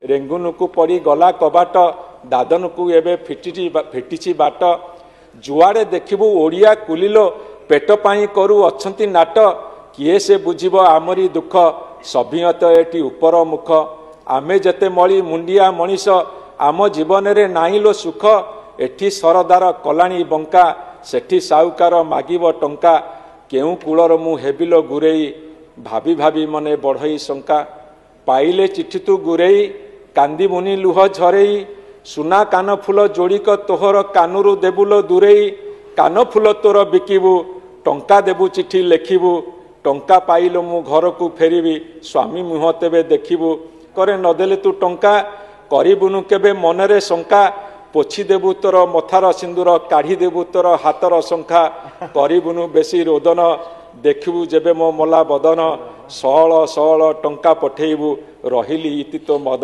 रेंगुन को पड़ी गला कबाट दादन को एवं फिटी बाट जुआड़े देखबू ओडिया कुलिलो पेट पाई करू अच्छंती नाट किए से बुझिब आमरी दुख सभियत एटी उपर मुख आमे जेते मली मुंडिया मनीष आम जीवन रे नाइलो सुख एठी सरदार कलाणी बंका सेठी साहुकार मागिब टंका केउ कूलर मु हेबिलो गुरेई भाभी भाभी मने बढ़ई शंका पाइले चिठी तू गुरेई कांदी मुनि लुह झरेई सुना कान फूल जोड़िक तोहर कानुरु देबुलो दूरेई कान फूल तोर बिकिबू टंका देबू चिठी लेखिबू टंका पाइलो मु घर को फेरिबी स्वामी मुह तेबे देखिबू करे नदेले तू टंका करिबुनु केबे मनरे शंका पोछि देबू तोर मथार सिंदूर काढ़ी देबू तोर हाथर शंखा करिबुनु बेसी रोदन देखिबू जेबे मो मला बदन सहल सहल टंका पठेइबू रहिली इति तो मदन।